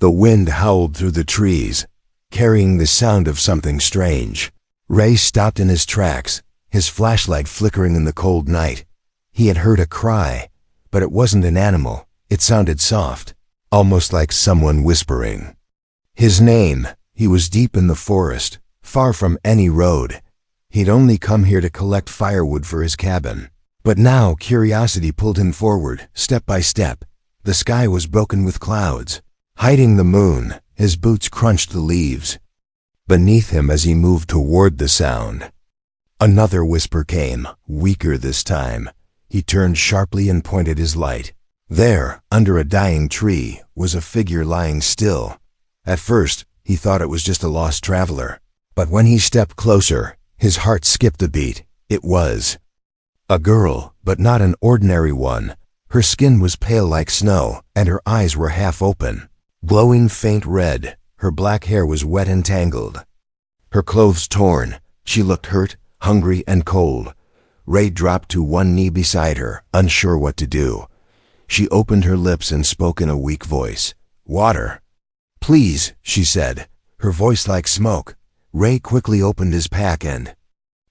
The wind howled through the trees, carrying the sound of something strange. Ray stopped in his tracks, his flashlight flickering in the cold night. He had heard a cry, but it wasn't an animal. It sounded soft, almost like someone whispering. His name. He was deep in the forest, far from any road. He'd only come here to collect firewood for his cabin. But now curiosity pulled him forward, step by step. The sky was broken with clouds. Hiding the moon, his boots crunched the leaves. Beneath him as he moved toward the sound, another whisper came, weaker this time. He turned sharply and pointed his light. There, under a dying tree, was a figure lying still. At first, he thought it was just a lost traveler. But when he stepped closer, his heart skipped a beat. It was a girl, but not an ordinary one. Her skin was pale like snow, and her eyes were half open, glowing faint red. Her black hair was wet and tangled, her clothes torn. She looked hurt, hungry, and cold. Ray dropped to one knee beside her, unsure what to do. She opened her lips and spoke in a weak voice. "Water." "Please," she said, her voice like smoke. Ray quickly opened his pack and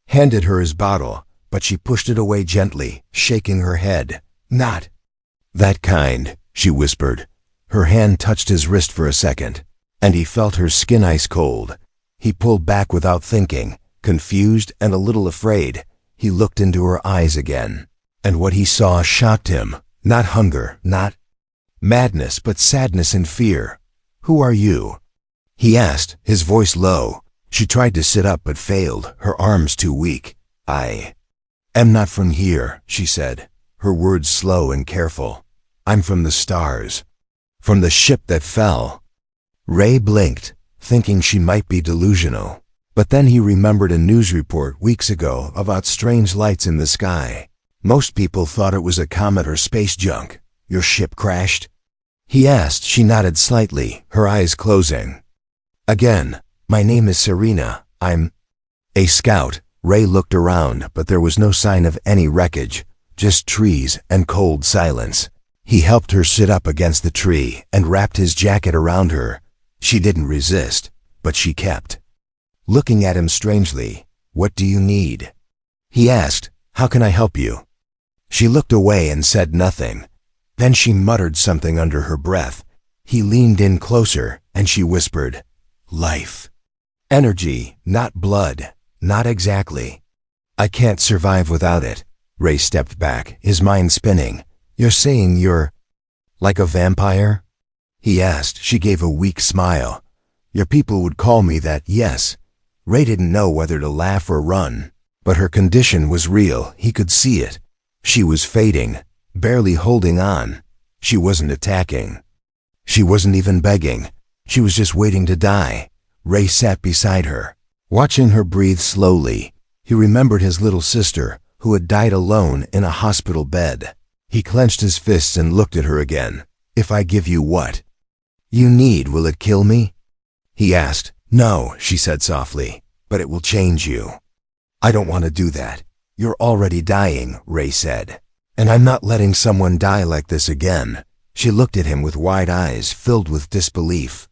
handed her his bottle, but she pushed it away gently, shaking her head. "Not that kind," she whispered. Her hand touched his wrist for a second, and he felt her skin ice cold. He pulled back without thinking, confused and a little afraid. He looked into her eyes again, and what he saw shocked him. Not hunger, not madness, but sadness and fear. "Who are you?" he asked, his voice low. She tried to sit up but failed, her arms too weak. "I am not from here," she said, her words slow and careful. "I'm from the stars, from the ship that fell." Ray blinked, thinking she might be delusional. But then he remembered a news report weeks ago about strange lights in the sky. Most people thought it was a comet or space junk. "Your ship crashed?" he asked. She nodded slightly, her eyes closing. "Again, my name is Serena. I'm a scout." Ray looked around, but there was no sign of any wreckage, just trees and cold silence. He helped her sit up against the tree and wrapped his jacket around her. She didn't resist, but she kept looking at him strangely. "What do you need?" he asked. "How can I help you?" She looked away and said nothing. Then she muttered something under her breath. He leaned in closer, and she whispered, "Life. Energy, not blood. Not exactly. I can't survive without it." Ray stepped back, his mind spinning. "You're saying you're like a vampire?" he asked. She gave a weak smile. "Your people would call me that, yes." Ray didn't know whether to laugh or run, but her condition was real. He could see it. She was fading, barely holding on. She wasn't attacking. She wasn't even begging. She was just waiting to die. Ray sat beside her, watching her breathe slowly. He remembered his little sister, who had died alone in a hospital bed. He clenched his fists and looked at her again. "If I give you what you need, will it kill me?" he asked. "No," she said softly, "but it will change you." "I don't want to do that." "You're already dying," Ray said. "And I'm not letting someone die like this again." She looked at him with wide eyes filled with disbelief.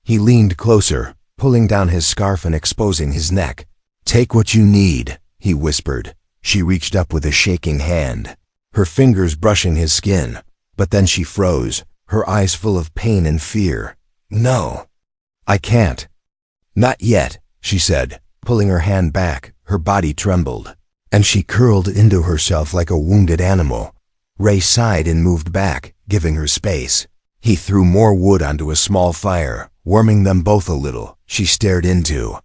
He leaned closer, pulling down his scarf and exposing his neck. "Take what you need," he whispered. She reached up with a shaking hand, her fingers brushing his skin. But then she froze, her eyes full of pain and fear. "No, I can't." "Not yet," she said, pulling her hand back. Her body trembled, and she curled into herself like a wounded animal. Ray sighed and moved back, giving her space. He threw more wood onto a small fire, warming them both a little. She stared into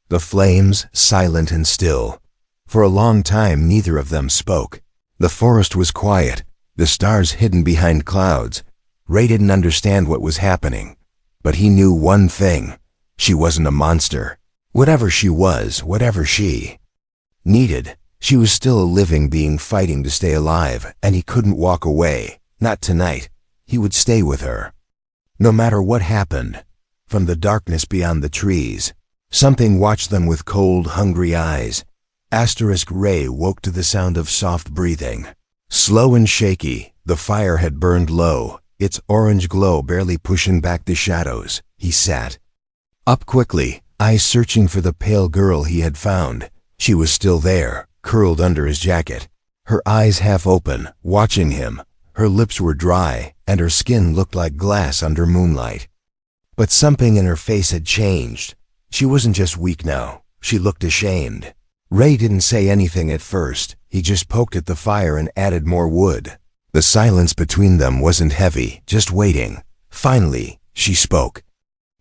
the flames, silent and still. For a long time neither of them spoke. The forest was quiet, the stars hidden behind clouds. Ray didn't understand what was happening, but he knew one thing. She wasn't a monster. Whatever she was, whatever she needed, she was still a living being fighting to stay alive, and he couldn't walk away. Not tonight. He would stay with her, no matter what happened. From the darkness beyond the trees, something watched them with cold, hungry eyes. Ray woke to the sound of soft breathing. Slow and shaky, the fire had burned low, its orange glow barely pushing back the shadows. He sat up quickly, eyes searching for the pale girl he had found. She was still there, curled under his jacket, her eyes half open, watching him. Her lips were dry, and her skin looked like glass under moonlight. But something in her face had changed. She wasn't just weak now, she looked ashamed. Ray didn't say anything at first. He just poked at the fire and added more wood. The silence between them wasn't heavy, just waiting. Finally, she spoke,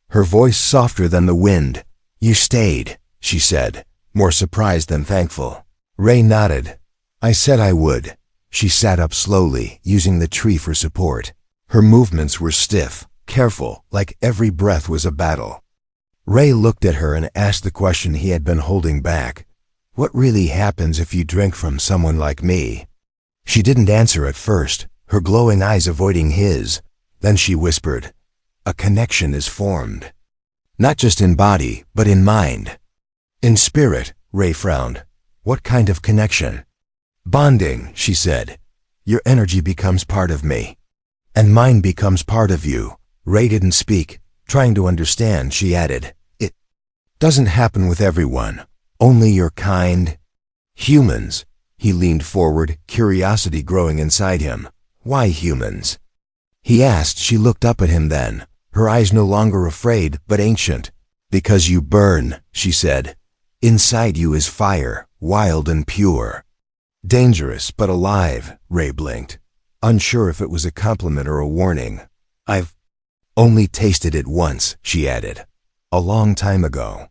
her voice softer than the wind. "You stayed," she said, more surprised than thankful. Ray nodded. "I said I would." She sat up slowly, using the tree for support. Her movements were stiff, careful, like every breath was a battle. Ray looked at her and asked the question he had been holding back. "What really happens if you drink from someone like me?" She didn't answer at first, her glowing eyes avoiding his. Then she whispered, "A connection is formed. Not just in body, but in mind." "In spirit," Ray frowned. "What kind of connection?" "Bonding," she said. "Your energy becomes part of me, and mine becomes part of you." Ray didn't speak. Trying to understand, she added, "It doesn't happen with everyone. Only your kind. Humans." He leaned forward, curiosity growing inside him. "Why humans?" he asked. She looked up at him then, her eyes no longer afraid, but ancient. "Because you burn," she said. "Inside you is fire, wild and pure. Dangerous, but alive." Ray blinked, unsure if it was a compliment or a warning. "I've only tasted it once," she added. "A long time ago.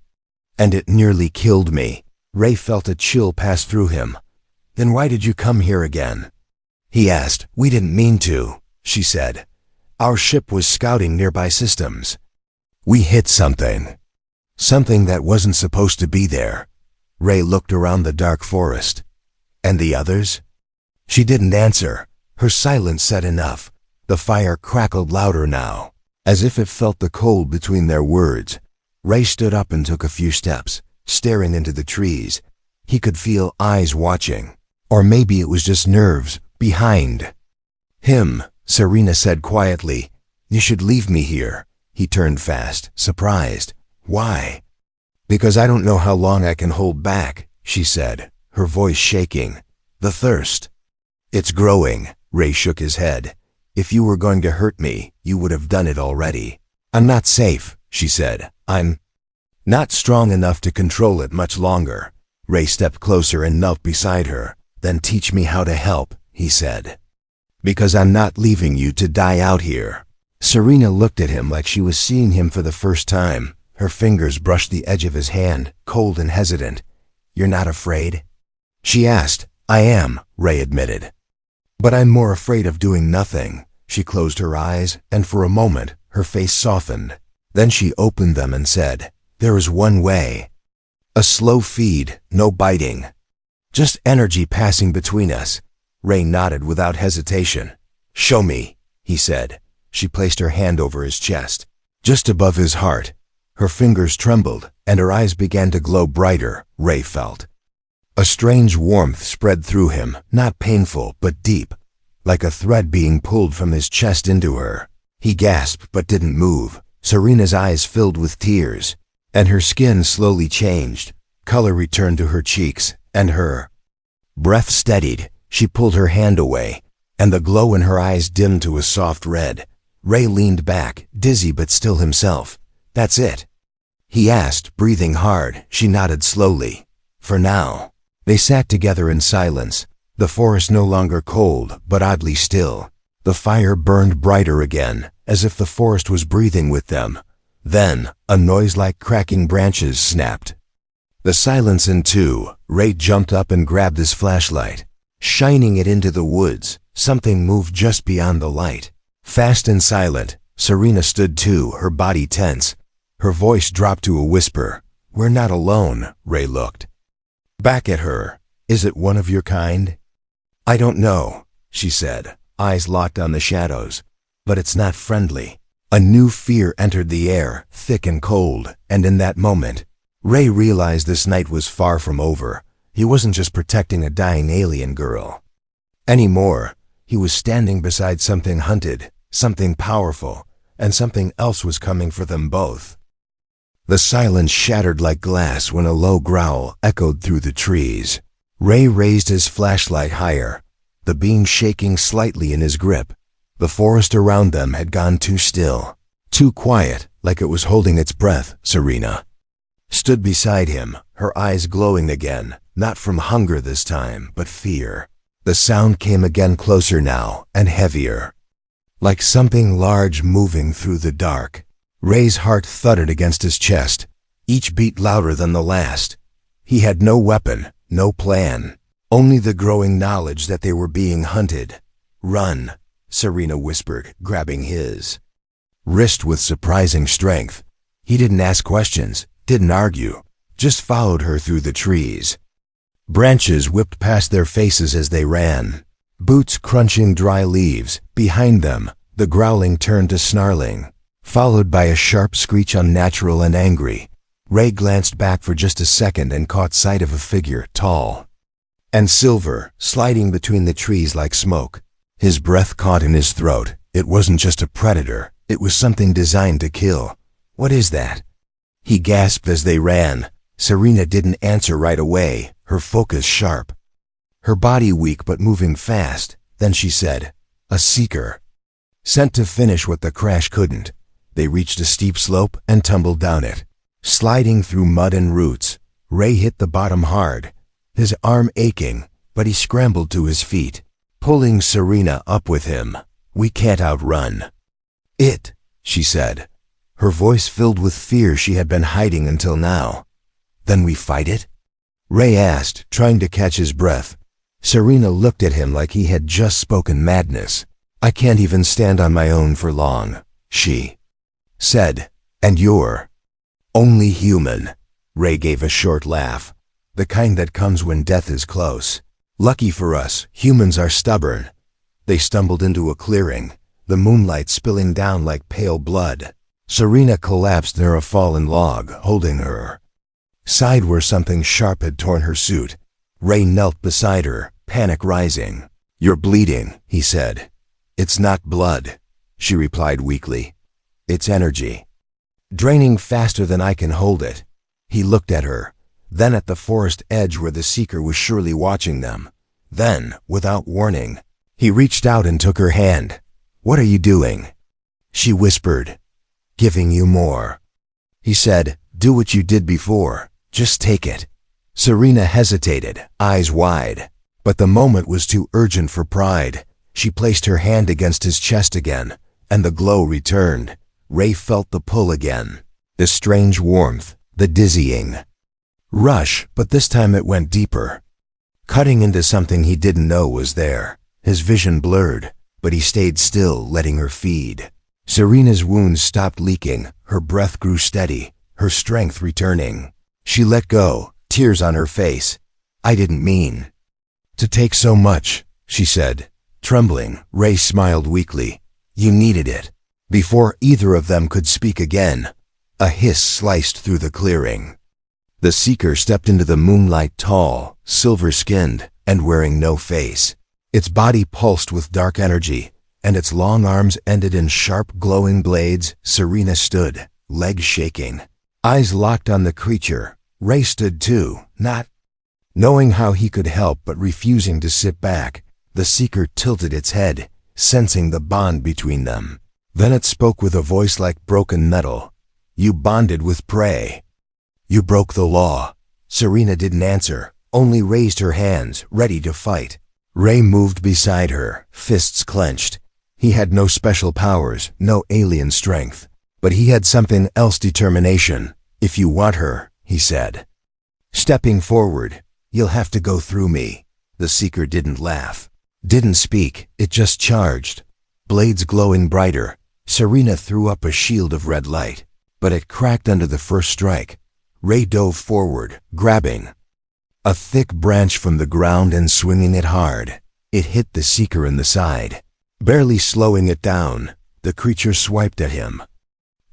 And it nearly killed me." Ray felt a chill pass through him. "Then why did you come here again?" he asked. "We didn't mean to," she said. "Our ship was scouting nearby systems. We hit something. Something that wasn't supposed to be there." Ray looked around the dark forest. "And the others?" She didn't answer. Her silence said enough. The fire crackled louder now, as if it felt the cold between their words. Ray stood up and took a few steps, staring into the trees. He could feel eyes watching. Or maybe it was just nerves, behind him. Serena said quietly, "You should leave me here." He turned fast, surprised. "Why?" "Because I don't know how long I can hold back," she said, her voice shaking. "The thirst. It's growing." Ray shook his head. "If you were going to hurt me, you would have done it already." "I'm not safe," she said. "I'm not strong enough to control it much longer." Ray stepped closer and knelt beside her. "Then teach me how to help," he said. "Because I'm not leaving you to die out here." Serena looked at him like she was seeing him for the first time. Her fingers brushed the edge of his hand, cold and hesitant. "You're not afraid?" she asked. "I am," Ray admitted. "But I'm more afraid of doing nothing." She closed her eyes, and for a moment, her face softened. Then she opened them and said, "There is one way. A slow feed, no biting. Just energy passing between us." Ray nodded without hesitation. "Show me," he said. She placed her hand over his chest, just above his heart. Her fingers trembled, and her eyes began to glow brighter. Ray felt a strange warmth spread through him, not painful, but deep, like a thread being pulled from his chest into her. He gasped but didn't move. Serena's eyes filled with tears, and her skin slowly changed. Color returned to her cheeks, and her breath steadied. She pulled her hand away, and the glow in her eyes dimmed to a soft red. Ray leaned back, dizzy but still himself. "That's it?" he asked, breathing hard. She nodded slowly. "For now." They sat together in silence, the forest no longer cold, but oddly still. The fire burned brighter again, as if the forest was breathing with them. Then, a noise like cracking branches snapped. The silence in two. Ray jumped up and grabbed his flashlight. Shining it into the woods, something moved just beyond the light. Fast and silent, Serena stood too, her body tense. Her voice dropped to a whisper. "We're not alone." Ray looked back at her. "Is it one of your kind?" "I don't know," she said, eyes locked on the shadows. "But it's not friendly." A new fear entered the air, thick and cold, and in that moment, Ray realized this night was far from over. He wasn't just protecting a dying alien girl anymore. He was standing beside something hunted, something powerful, and something else was coming for them both. The silence shattered like glass when a low growl echoed through the trees. Ray raised his flashlight higher, the beam shaking slightly in his grip. The forest around them had gone too still, too quiet, like it was holding its breath. Serena stood beside him, her eyes glowing again, not from hunger this time, but fear. The sound came again, closer now, and heavier, like something large moving through the dark. Ray's heart thudded against his chest, each beat louder than the last. He had no weapon, no plan, only the growing knowledge that they were being hunted. "Run," Serena whispered, grabbing his wrist with surprising strength. He didn't ask questions, didn't argue, just followed her through the trees. Branches whipped past their faces as they ran, boots crunching dry leaves. Behind them, the growling turned to snarling, followed by a sharp screech, unnatural and angry. Ray glanced back for just a second and caught sight of a figure, tall and silver, sliding between the trees like smoke. His breath caught in his throat. It wasn't just a predator, it was something designed to kill. "What is that?" he gasped as they ran. Serena didn't answer right away, her focus sharp, her body weak but moving fast. Then she said, "A seeker, sent to finish what the crash couldn't." They reached a steep slope and tumbled down it, sliding through mud and roots. Ray hit the bottom hard, his arm aching, but he scrambled to his feet, pulling Serena up with him. "We can't outrun it," she said, her voice filled with fear she had been hiding until now. "Then we fight it?" Ray asked, trying to catch his breath. Serena looked at him like he had just spoken madness. "I can't even stand on my own for long," she said. "And you're only human." Ray gave a short laugh, the kind that comes when death is close. "Lucky for us, humans are stubborn." They stumbled into a clearing, the moonlight spilling down like pale blood. Serena collapsed near a fallen log, holding her side where something sharp had torn her suit. Ray knelt beside her, panic rising. "You're bleeding," he said. "It's not blood," she replied weakly. "It's energy, draining faster than I can hold it." He looked at her, then at the forest edge where the seeker was surely watching them. Then, without warning, he reached out and took her hand. "What are you doing?" she whispered. "Giving you more." He said, "Do what you did before. Just take it." Serena hesitated, eyes wide, but the moment was too urgent for pride. She placed her hand against his chest again, and the glow returned. Ray felt the pull again, the strange warmth, the dizzying rush, but this time it went deeper, cutting into something he didn't know was there. His vision blurred, but he stayed still, letting her feed. Serena's wounds stopped leaking, her breath grew steady, her strength returning. She let go, tears on her face. "I didn't mean to take so much," she said, trembling. Ray smiled weakly. "You needed it." Before either of them could speak again, a hiss sliced through the clearing. The seeker stepped into the moonlight, tall, silver-skinned, and wearing no face. Its body pulsed with dark energy, and its long arms ended in sharp, glowing blades. Serena stood, legs shaking, eyes locked on the creature. Ray stood too, not knowing how he could help but refusing to sit back. The seeker tilted its head, sensing the bond between them. Then it spoke with a voice like broken metal. "You bonded with prey. You broke the law." Serena didn't answer, only raised her hands, ready to fight. Ray moved beside her, fists clenched. He had no special powers, no alien strength, but he had something else: determination. "If you want her," he said, stepping forward, "you'll have to go through me." The seeker didn't laugh, didn't speak, it just charged, blades glowing brighter. Serena threw up a shield of red light, but it cracked under the first strike. Ray dove forward, grabbing a thick branch from the ground and swinging it hard. It hit the seeker in the side, barely slowing it down. The creature swiped at him,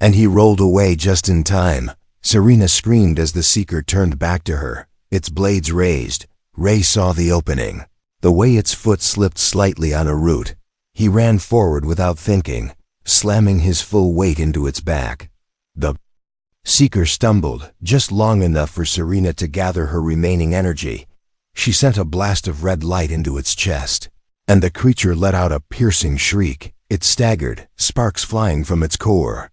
and he rolled away just in time. Serena screamed as the seeker turned back to her, its blades raised. Ray saw the opening, the way its foot slipped slightly on a root. He ran forward without thinking, slamming his full weight into its back. The Seeker stumbled, just long enough for Serena to gather her remaining energy. She sent a blast of red light into its chest, and the creature let out a piercing shriek. It staggered, sparks flying from its core.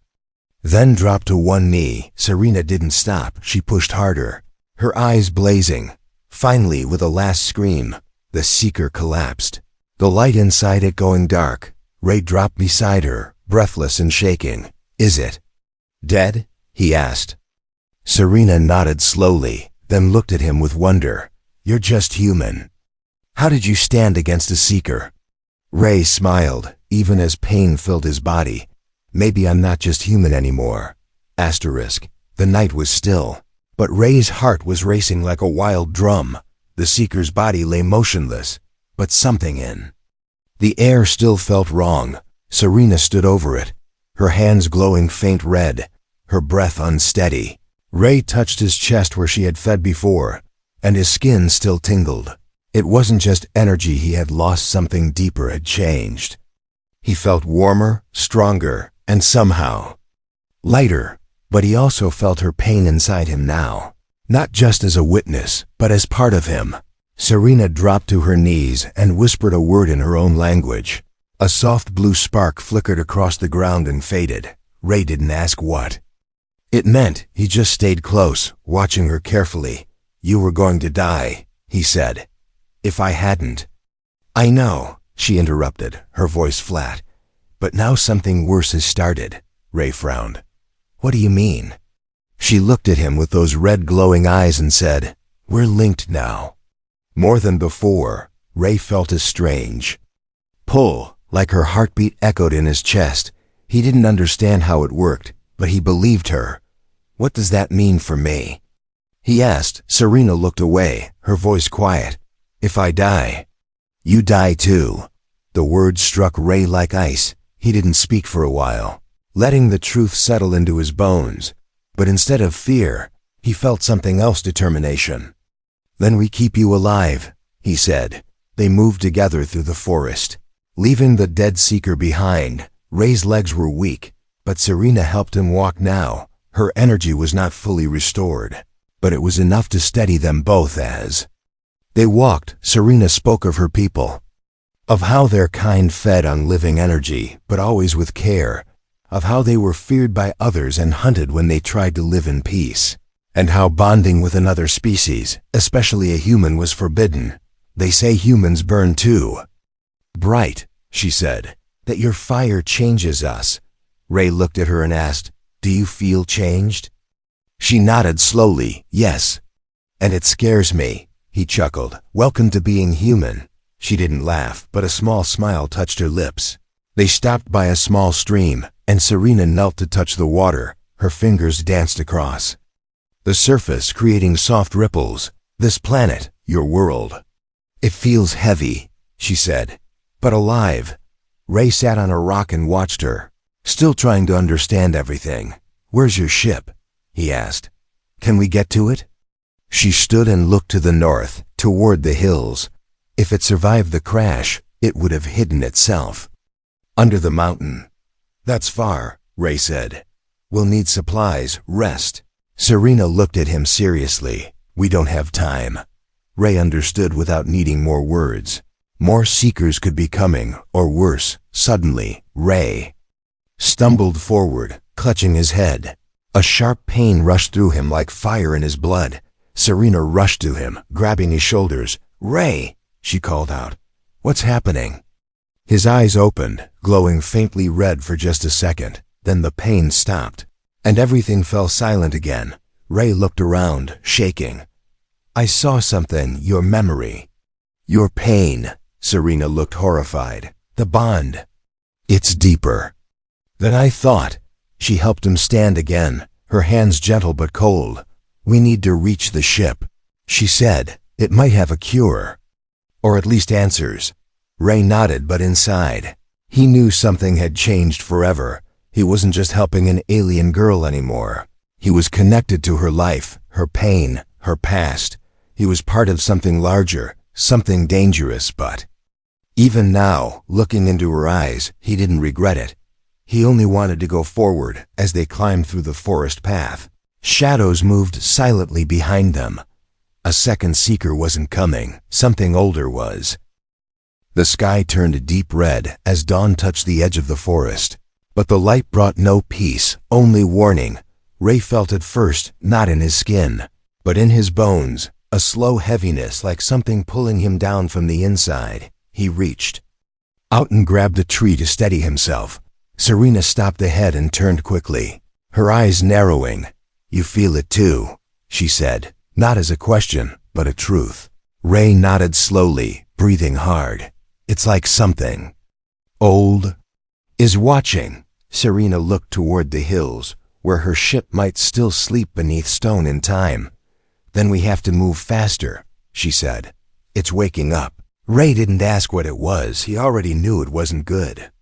Then dropped to one knee. Serena didn't stop. She pushed harder, her eyes blazing. Finally, with a last scream, the Seeker collapsed, the light inside it going dark. Ray dropped beside her, breathless and shaking. "Is it dead?" he asked. Serena nodded slowly, then looked at him with wonder. "You're just human. How did you stand against a Seeker?" Ray smiled, even as pain filled his body. "Maybe I'm not just human anymore." Asterisk. The night was still, but Ray's heart was racing like a wild drum. The Seeker's body lay motionless, but something in the air still felt wrong. Serena stood over it, her hands glowing faint red, her breath unsteady. Ray touched his chest where she had fed before, and his skin still tingled. It wasn't just energy he had lost, something deeper had changed. He felt warmer, stronger, and somehow lighter, but he also felt her pain inside him now, not just as a witness, but as part of him. Serena dropped to her knees and whispered a word in her own language. A soft blue spark flickered across the ground and faded. Ray didn't ask what it meant. He just stayed close, watching her carefully. "You were going to die," he said. "If I hadn't." "I know," she interrupted, her voice flat. "But now something worse has started." Ray frowned. "What do you mean?" She looked at him with those red glowing eyes and said, "We're linked now." More than before, Ray felt a strange pull, like her heartbeat echoed in his chest. He didn't understand how it worked, but he believed her. "What does that mean for me?" he asked. Serena looked away, her voice quiet. "If I die, you die too." The words struck Ray like ice. He didn't speak for a while, letting the truth settle into his bones. But instead of fear, he felt something else: determination. "Then we keep you alive," he said. They moved together through the forest, leaving the dead Seeker behind. Ray's legs were weak, but Serena helped him walk now. Her energy was not fully restored, but it was enough to steady them both as they walked. Serena spoke of her people, of how their kind fed on living energy, but always with care, of how they were feared by others and hunted when they tried to live in peace, and how bonding with another species, especially a human, was forbidden. "They say humans burn too bright," she said, "that your fire changes us." Ray looked at her and asked, "Do you feel changed?" She nodded slowly, "Yes. And it scares me." He chuckled. "Welcome to being human." She didn't laugh, but a small smile touched her lips. They stopped by a small stream, and Serena knelt to touch the water. Her fingers danced across the surface, creating soft ripples. "This planet, your world, it feels heavy," she said, "but alive." Ray sat on a rock and watched her, still trying to understand everything. "Where's your ship?" he asked. "Can we get to it?" She stood and looked to the north, toward the hills. If it survived the crash, it would have hidden itself under the mountain. "That's far," Ray said. "We'll need supplies, rest." Serena looked at him seriously. "We don't have time." Ray understood without needing more words. More Seekers could be coming, or worse. Suddenly, Ray stumbled forward, clutching his head. A sharp pain rushed through him like fire in his blood. Serena rushed to him, grabbing his shoulders. "Ray!" she called out. "What's happening?" His eyes opened, glowing faintly red for just a second. Then the pain stopped, and everything fell silent again. Ray looked around, shaking. "I saw something, your memory." "Your pain." Serena looked horrified. "The bond. It's deeper than I thought." She helped him stand again, her hands gentle but cold. "We need to reach the ship," she said. "It might have a cure, or at least answers." Ray nodded, but inside, he knew something had changed forever. He wasn't just helping an alien girl anymore. He was connected to her life, her pain, her past. He was part of something larger, something dangerous, but Even now, looking into her eyes, he didn't regret it. He only wanted to go forward as they climbed through the forest path. Shadows moved silently behind them. A second seeker wasn't coming, something older was. The sky turned a deep red as dawn touched the edge of the forest. But the light brought no peace, only warning. Ray felt it first, not in his skin, but in his bones, a slow heaviness like something pulling him down from the inside. He reached out and grabbed a tree to steady himself. Serena stopped ahead and turned quickly, her eyes narrowing. "You feel it too," she said, not as a question, but a truth. Ray nodded slowly, breathing hard. "It's like something old is watching." Serena looked toward the hills, where her ship might still sleep beneath stone in time. "Then we have to move faster," she said. "It's waking up." Ray didn't ask what it was. He already knew it wasn't good.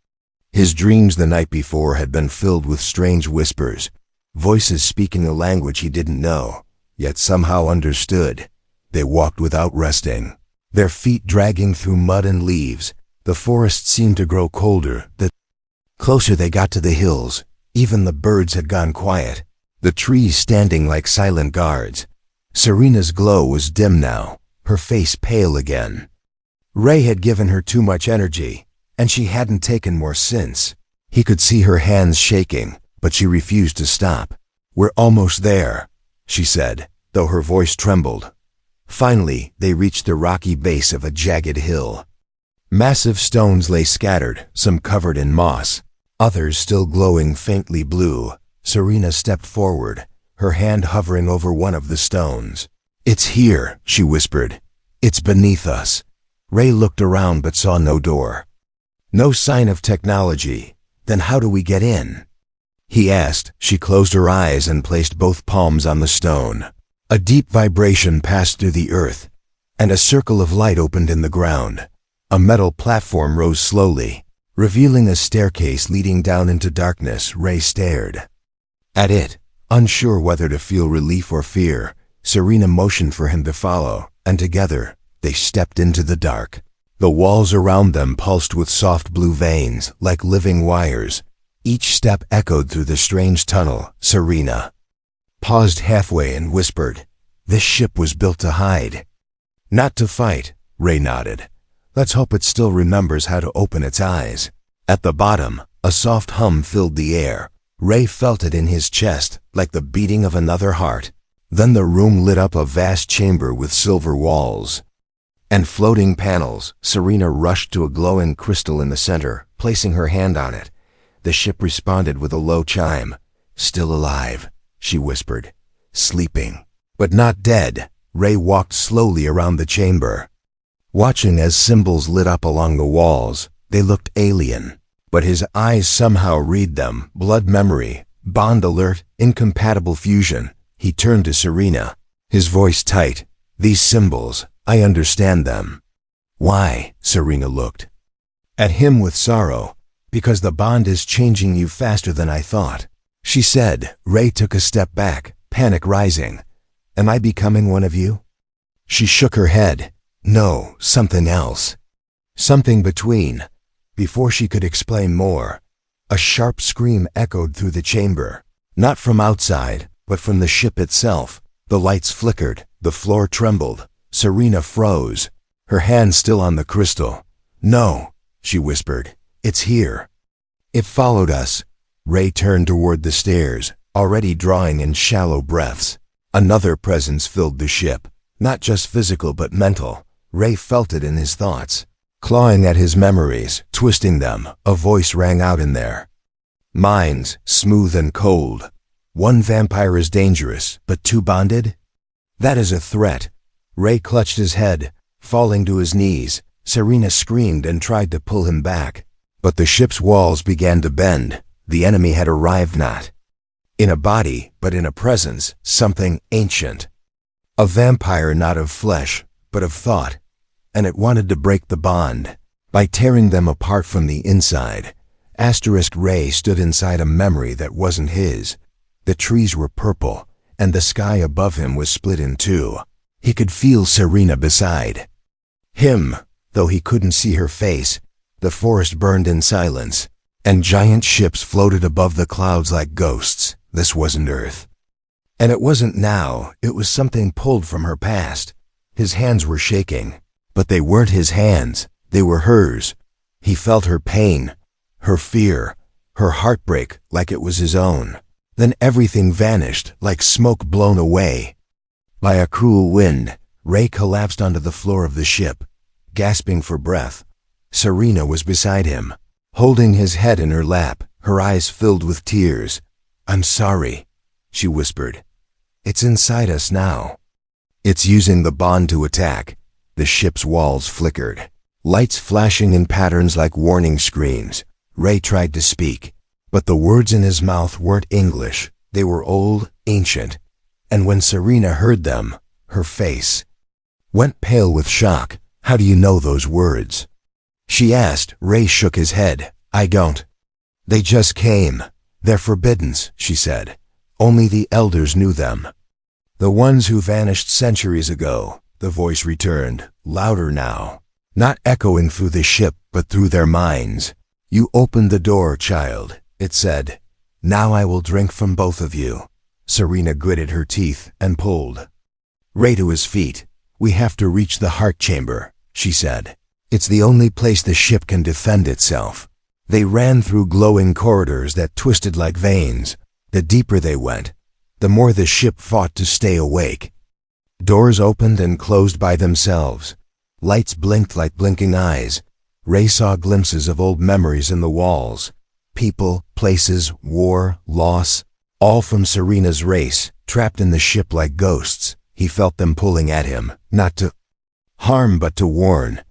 His dreams the night before had been filled with strange whispers, voices speaking a language he didn't know, yet somehow understood. They walked without resting, their feet dragging through mud and leaves. The forest seemed to grow colder. The closer they got to the hills, even the birds had gone quiet, the trees standing like silent guards. Serena's glow was dim now, her face pale again. Ray had given her too much energy, and she hadn't taken more since. He could see her hands shaking, but she refused to stop. "We're almost there," she said, though her voice trembled. Finally, they reached the rocky base of a jagged hill. Massive stones lay scattered, some covered in moss, others still glowing faintly blue. Serena stepped forward, her hand hovering over one of the stones. "It's here," she whispered. "It's beneath us." Ray looked around but saw no door. No sign of technology. "Then how do we get in?" he asked. She closed her eyes and placed both palms on the stone. A deep vibration passed through the earth, and a circle of light opened in the ground. A metal platform rose slowly, revealing a staircase leading down into darkness. Ray stared at it, unsure whether to feel relief or fear. Serena motioned for him to follow, and together they stepped into the dark. The walls around them pulsed with soft blue veins, like living wires. Each step echoed through the strange tunnel. Serena paused halfway and whispered, "This ship was built to hide, not to fight." Ray nodded. "Let's hope it still remembers how to open its eyes." At the bottom, a soft hum filled the air. Ray felt it in his chest, like the beating of another heart. Then the room lit up, a vast chamber with silver walls and floating panels. Serena rushed to a glowing crystal in the center, placing her hand on it. The ship responded with a low chime. "Still alive," she whispered. "Sleeping, but not dead." Ray walked slowly around the chamber, watching as symbols lit up along the walls. They looked alien, but his eyes somehow read them. Blood memory, bond alert, incompatible fusion. He turned to Serena, his voice tight. "These symbols, I understand them." "Why?" Serena looked at him with sorrow. "Because the bond is changing you faster than I thought," she said. Ray took a step back, panic rising. "Am I becoming one of you?" She shook her head. "No, something else. Something between." Before she could explain more, a sharp scream echoed through the chamber. Not from outside, but from the ship itself. The lights flickered, the floor trembled. Serena froze, her hand still on the crystal. "No," she whispered. "It's here." It followed us. Ray turned toward the stairs, already drawing in shallow breaths. Another presence filled the ship, not just physical but mental. Ray felt it in his thoughts, clawing at his memories, twisting them. A voice rang out in there. "Minds, smooth and cold. One vampire is dangerous, but two bonded? That is a threat." Ray clutched his head, falling to his knees. Serena screamed and tried to pull him back. But the ship's walls began to bend. The enemy had arrived, not in a body, but in a presence, something ancient. A vampire not of flesh, but of thought. And it wanted to break the bond by tearing them apart from the inside. Ray stood inside a memory that wasn't his. The trees were purple, and the sky above him was split in two. He could feel Serena beside him, Though he couldn't see her face, the forest burned in silence, and giant ships floated above the clouds like ghosts. This wasn't Earth. And it wasn't now, it was something pulled from her past. His hands were shaking, but they weren't his hands, they were hers. He felt her pain, her fear, her heartbreak like it was his own. Then everything vanished, like smoke blown away. By a cruel wind, Ray collapsed onto the floor of the ship, gasping for breath. Serena was beside him, holding his head in her lap, her eyes filled with tears. "I'm sorry," she whispered. "It's inside us now. It's using the bond to attack." The ship's walls flickered, lights flashing in patterns like warning screams. Ray tried to speak, but the words in his mouth weren't English. They were old, ancient. And when Serena heard them, her face went pale with shock. "How do you know those words?" she asked. Ray shook his head. "I don't. They just came. They're forbidden," she said. "Only the elders knew them. The ones who vanished centuries ago." The voice returned, louder now, not echoing through the ship, but through their minds. "You opened the door, child," it said. "Now I will drink from both of you." Serena gritted her teeth and pulled Ray to his feet. "We have to reach the heart chamber," she said. "It's the only place the ship can defend itself." They ran through glowing corridors that twisted like veins. The deeper they went, the more the ship fought to stay awake. Doors opened and closed by themselves. Lights blinked like blinking eyes. Ray saw glimpses of old memories in the walls. People, places, war, loss, all from Serena's race, trapped in the ship like ghosts. He felt them pulling at him, not to harm but to warn,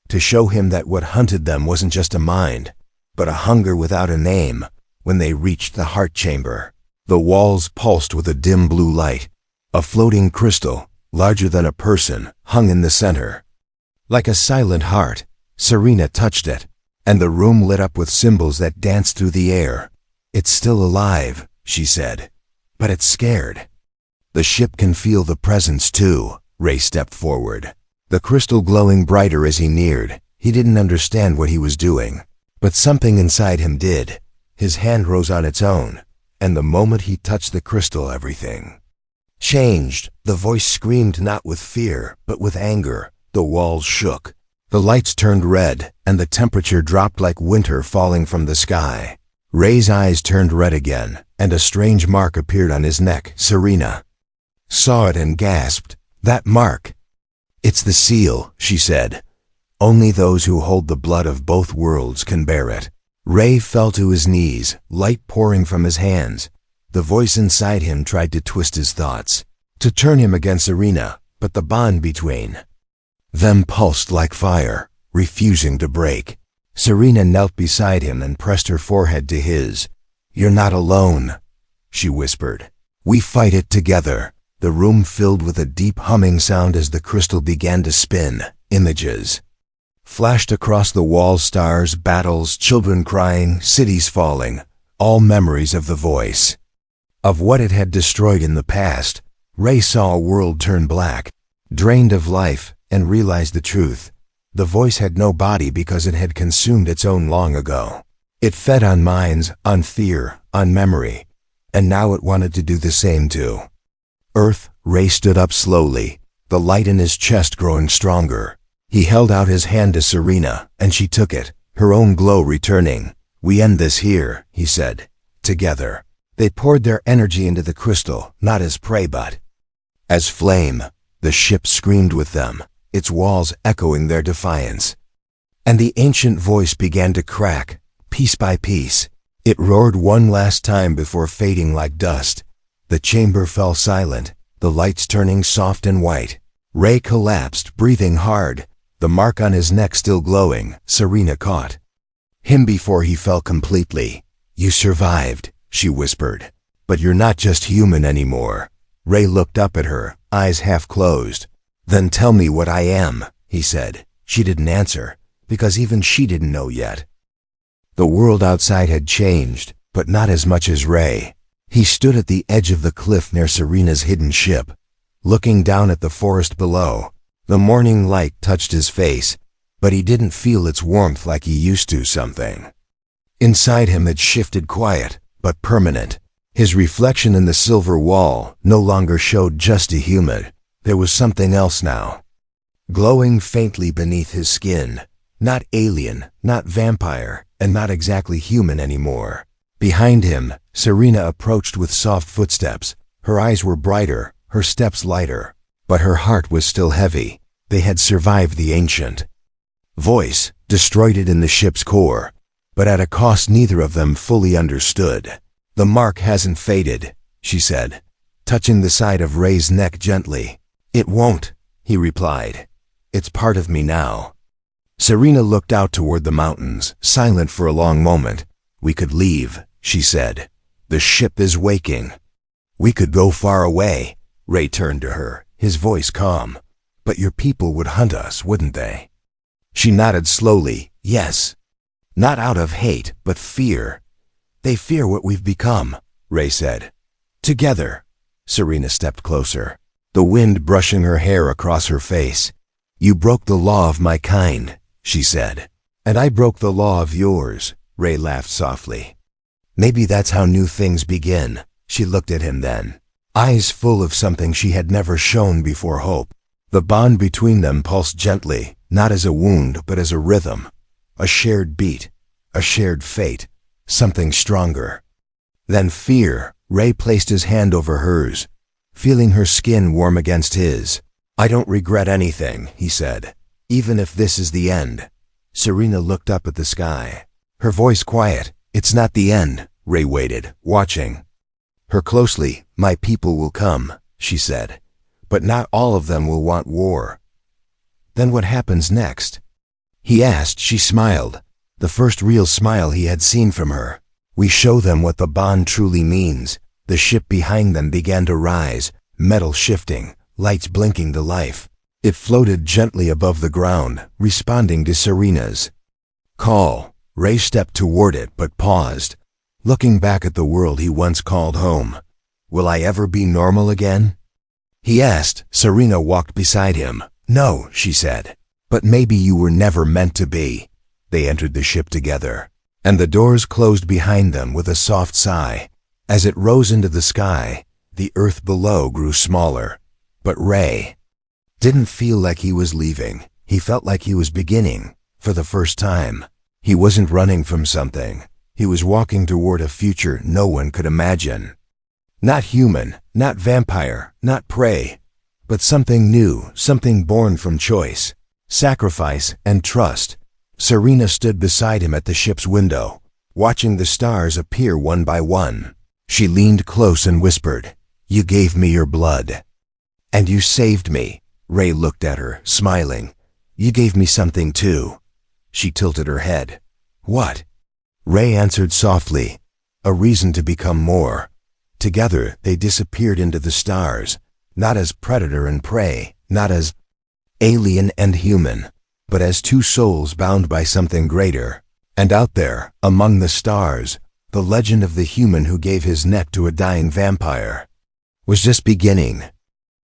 to show him that what hunted them wasn't just a mind, but a hunger without a name. When they reached the heart chamber, the walls pulsed with a dim blue light. A floating crystal, larger than a person, hung in the center. Like a silent heart, Serena touched it, and the room lit up with symbols that danced through the air. "It's still alive," she said, "but it's scared." "The ship can feel the presence too." Ray stepped forward, the crystal glowing brighter as he neared. He didn't understand what he was doing, but something inside him did. His hand rose on its own, and the moment he touched the crystal, everything changed. The voice screamed not with fear, but with anger. The walls shook. The lights turned red, and the temperature dropped like winter falling from the sky. Ray's eyes turned red again, and a strange mark appeared on his neck. Serena saw it and gasped. "That mark! It's the seal," she said. "Only those who hold the blood of both worlds can bear it." Ray fell to his knees, light pouring from his hands. The voice inside him tried to twist his thoughts, to turn him against Serena, but the bond between them pulsed like fire, refusing to break. Serena knelt beside him and pressed her forehead to his. "You're not alone," she whispered. "We fight it together." The room filled with a deep humming sound as the crystal began to spin. Images flashed across the wall: stars, battles, children crying, cities falling, all memories of the voice, of what it had destroyed in the past. Ray saw a world turn black, drained of life, and realized the truth. The voice had no body because it had consumed its own long ago. It fed on minds, on fear, on memory, and now it wanted to do the same too. Earth. Ray stood up slowly, the light in his chest growing stronger. He held out his hand to Serena, and she took it, her own glow returning. "We end this here," he said. "Together." They poured their energy into the crystal, not as prey but as flame. The ship screamed with them, its walls echoing their defiance. And the ancient voice began to crack, piece by piece. It roared one last time before fading like dust. The chamber fell silent, the lights turning soft and white. Ray collapsed, breathing hard, the mark on his neck still glowing. Serena caught him before he fell completely. "You survived," she whispered. "But you're not just human anymore." Ray looked up at her, eyes half closed. "Then tell me what I am," he said. She didn't answer, because even she didn't know yet. The world outside had changed, but not as much as Ray. He stood at the edge of the cliff near Serena's hidden ship, looking down at the forest below. The morning light touched his face, but he didn't feel its warmth like he used to. Something inside him had shifted, quiet but permanent. His reflection in the silver wall no longer showed just a human. There was something else now, glowing faintly beneath his skin. Not alien, not vampire, and not exactly human anymore. Behind him, Serena approached with soft footsteps. Her eyes were brighter, her steps lighter, but her heart was still heavy. They had survived the ancient voice, destroyed it in the ship's core, but at a cost neither of them fully understood. "The mark hasn't faded," she said, touching the side of Ray's neck gently. "It won't," he replied. "It's part of me now." Serena looked out toward the mountains, silent for a long moment. "We could leave," she said. "The ship is waking." "We could go far away." Ray turned to her, his voice calm. "But your people would hunt us, wouldn't they?" She nodded slowly. "Yes. Not out of hate, but fear. They fear what we've become," Ray said. "Together." Serena stepped closer, the wind brushing her hair across her face. "You broke the law of my kind," she said. "And I broke the law of yours," Ray laughed softly. "Maybe that's how new things begin." She looked at him then, eyes full of something she had never shown before, hope. The bond between them pulsed gently, not as a wound but as a rhythm, a shared beat, a shared fate, something stronger. Then fear. Ray placed his hand over hers, feeling her skin warm against his. "I don't regret anything," he said, "even if this is the end." Serena looked up at the sky, her voice quiet. "It's not the end." Ray waited, watching her closely. "My people will come," she said, "but not all of them will want war." "Then what happens next?" he asked. She smiled, the first real smile he had seen from her. "We show them what the bond truly means." The ship behind them began to rise, metal shifting, lights blinking to life. It floated gently above the ground, responding to Serena's call. Ray stepped toward it but paused, looking back at the world he once called home. "Will I ever be normal again?" he asked. Serena walked beside him. "No," she said, "but maybe you were never meant to be." They entered the ship together, and the doors closed behind them with a soft sigh. As it rose into the sky, the earth below grew smaller. But Ray didn't feel like he was leaving. He felt like he was beginning, for the first time. He wasn't running from something. He was walking toward a future no one could imagine. Not human, not vampire, not prey, but something new, something born from choice, sacrifice, and trust. Serena stood beside him at the ship's window, watching the stars appear one by one. She leaned close and whispered, "You gave me your blood. And you saved me." Ray looked at her, smiling. "You gave me something too." She tilted her head. "What?" Ray answered softly, "A reason to become more." Together they disappeared into the stars, not as predator and prey, not as alien and human, but as two souls bound by something greater. And out there, among the stars, the legend of the human who gave his neck to a dying vampire was just beginning.